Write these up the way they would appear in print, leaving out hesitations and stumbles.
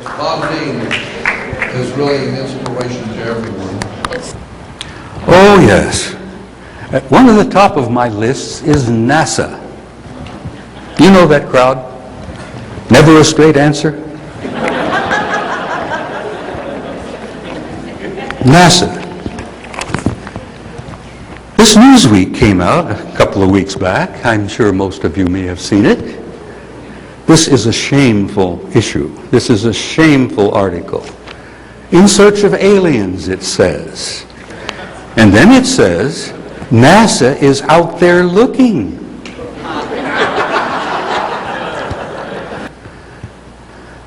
Bob Dean is really an inspiration to everyone. Oh, yes. One of the top of my lists is NASA. You know that crowd? Never a straight answer? NASA. This Newsweek came out a couple of weeks back. I'm sure most of you may have seen it. This is a shameful issue. This is a shameful article. In search of aliens, it says. And then it says, NASA is out there looking.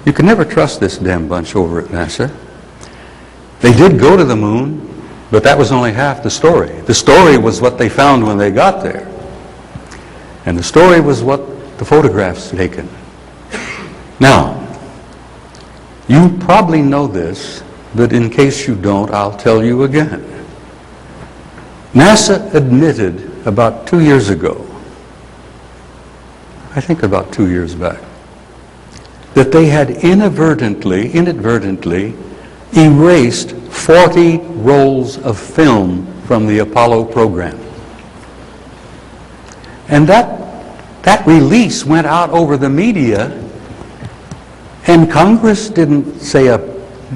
You can never trust this damn bunch over at NASA. They did go to the moon, but that was only half the story. The story was what they found when they got there. And the story was what the photographs taken. Now, you probably know this, but in case you don't, I'll tell you again. NASA admitted about 2 years ago, I think about 2 years back, that they had inadvertently erased 40 rolls of film from the Apollo program. And that release went out over the media, and Congress didn't say a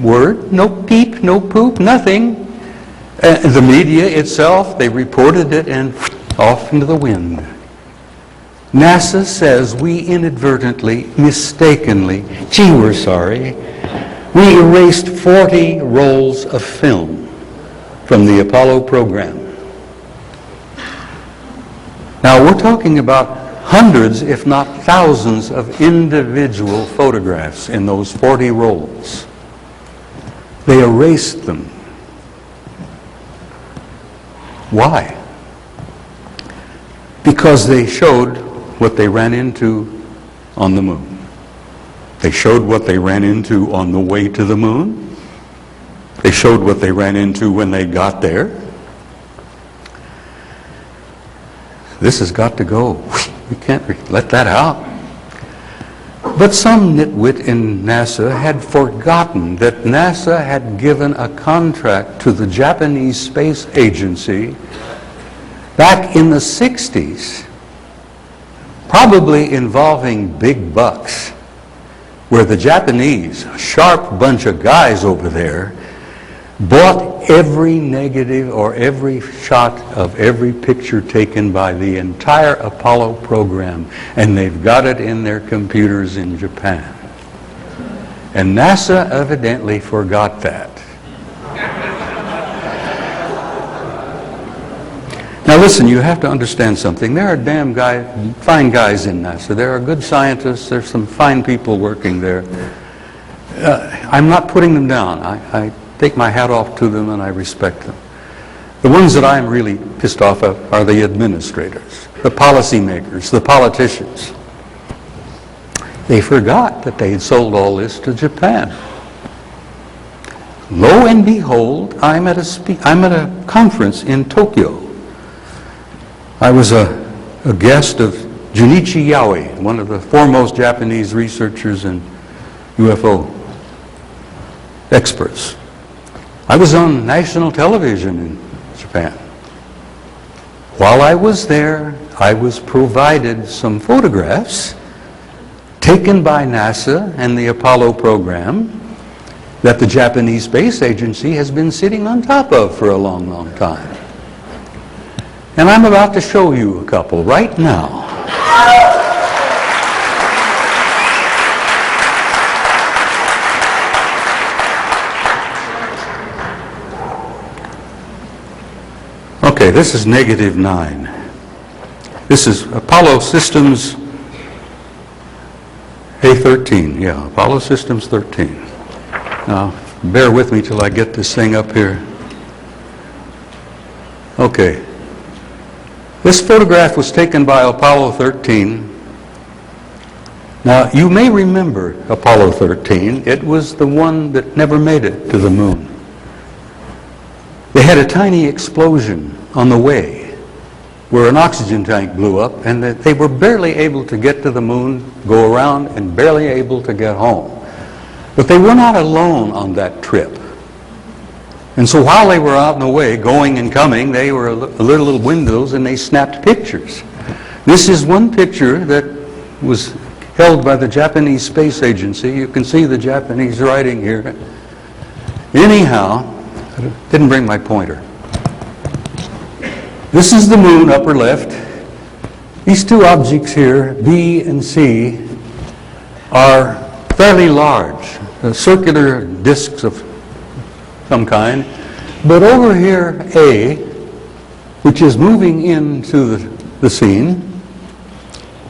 word, no peep, no poop, nothing. The media itself, they reported it and off into the wind. NASA says we inadvertently, mistakenly, gee, we're sorry, we erased 40 rolls of film from the Apollo program. Now we're talking about hundreds, if not thousands, of individual photographs in those 40 rolls. They erased them. Why? Because they showed what they ran into on the moon. They showed what they ran into on the way to the moon. They showed what they ran into when they got there. This has got to go. We can't let that out. But some nitwit in NASA had forgotten that NASA had given a contract to the Japanese Space Agency back in the 60s, probably involving big bucks, where the Japanese, a sharp bunch of guys over there, bought every negative or every shot of every picture taken by the entire Apollo program, and they've got it in their computers in Japan. And NASA evidently forgot that. Now listen, you have to understand something. There are fine guys in NASA. There are good scientists. There's some fine people working there. I'm not putting them down. I take my hat off to them and I respect them. The ones that I'm really pissed off of are the administrators, the policymakers, the politicians. They forgot that they had sold all this to Japan. Lo and behold, I'm at a conference in Tokyo. I was a guest of Junichi Yaoi, one of the foremost Japanese researchers and UFO experts. I was on national television in Japan. While I was there, I was provided some photographs taken by NASA and the Apollo program that the Japanese Space Agency has been sitting on top of for a long, long time. And I'm about to show you a couple right now. Okay, this is -9. This is Apollo Systems A13. Yeah, Apollo Systems 13. Now, bear with me till I get this thing up here. Okay. This photograph was taken by Apollo 13. Now, you may remember Apollo 13. It was the one that never made it to the moon. They had a tiny explosion on the way where an oxygen tank blew up, and they were barely able to get to the moon, go around, and barely able to get home. But they were not alone on that trip. And so while they were out in the way, going and coming, they were little windows and they snapped pictures. This is one picture that was held by the Japanese Space Agency. You can see the Japanese writing here. Anyhow, I didn't bring my pointer. This is the moon, upper left. These two objects here, B and C, are fairly large, circular discs of some kind. But over here, A, which is moving into the scene,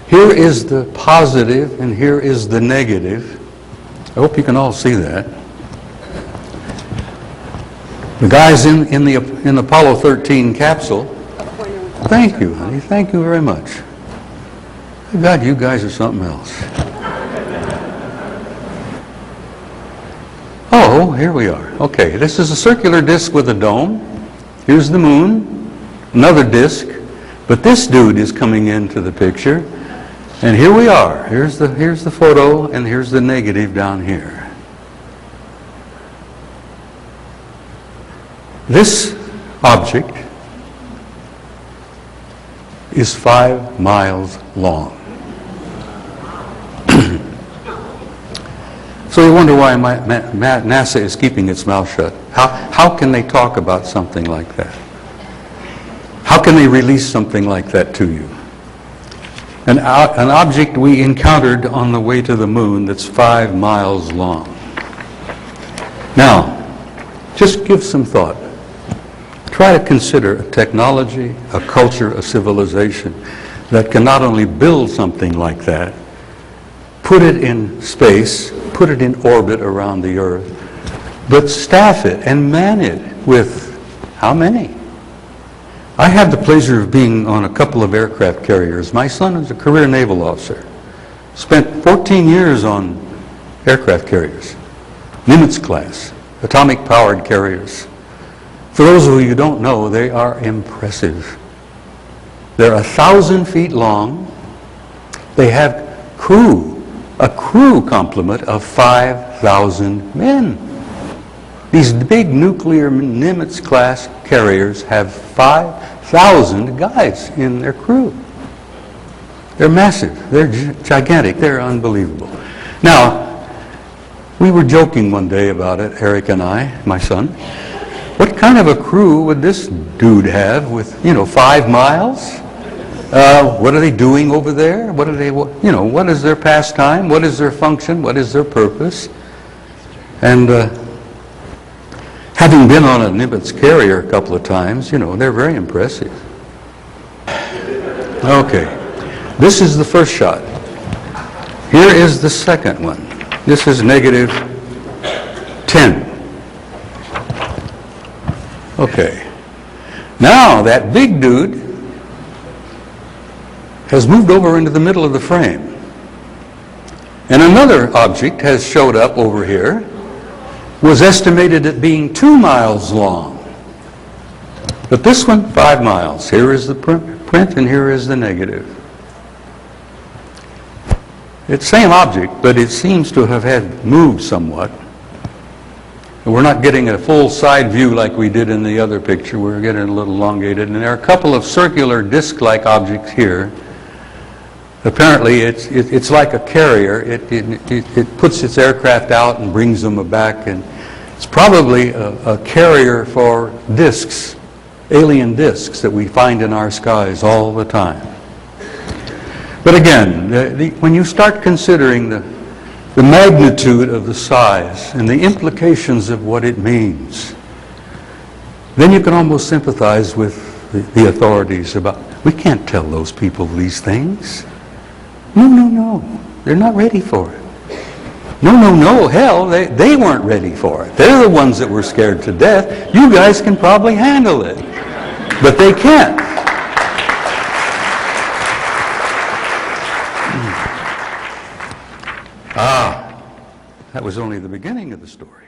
here is the positive and here is the negative. I hope you can all see that. The guys in the Apollo 13 capsule. Thank you, honey. Thank you very much. God, you guys are something else. Oh, here we are. Okay, this is a circular disk with a dome. Here's the moon, another disk, but this dude is coming into the picture. And here we are. Here's the photo, and here's the negative down here. This object is 5 miles long. So you wonder why NASA is keeping its mouth shut. How can they talk about something like that? How can they release something like that to you? An object we encountered on the way to the moon that's 5 miles long. Now, just give some thought. Try to consider a technology, a culture, a civilization that can not only build something like that, put it in space, put it in orbit around the Earth, but staff it and man it with how many? I had the pleasure of being on a couple of aircraft carriers. My son is a career naval officer. Spent 14 years on aircraft carriers, Nimitz class, atomic-powered carriers. For those of you who don't know, they are impressive. They're 1,000 feet long. They have a crew complement of 5,000 men. These big nuclear Nimitz-class carriers have 5,000 guys in their crew. They're massive. They're gigantic. They're unbelievable. Now, we were joking one day about it, Eric and I, my son. What kind of a crew would this dude have with, 5 miles? What are they doing over there? What is their pastime? What is their function? What is their purpose? And having been on a Nimitz carrier a couple of times, they're very impressive. Okay, this is the first shot. Here is the second one. This is negative 10. Okay, now that big dude has moved over into the middle of the frame. And another object has showed up over here, was estimated at being 2 miles long. But this one, 5 miles. Here is the print and here is the negative. It's the same object, but it seems to have had moved somewhat. We're not getting a full side view like we did in the other picture. We're getting a little elongated. And there are a couple of circular disc-like objects here. Apparently, it's like a carrier. It puts its aircraft out and brings them back. And it's probably a carrier for discs, alien discs that we find in our skies all the time. But again, when you start considering the magnitude of the size and the implications of what it means, then you can almost sympathize with the authorities about, we can't tell those people these things. No, they're not ready for it. No, hell, they weren't ready for it. They're the ones that were scared to death. You guys can probably handle it, but they can't. That was only the beginning of the story.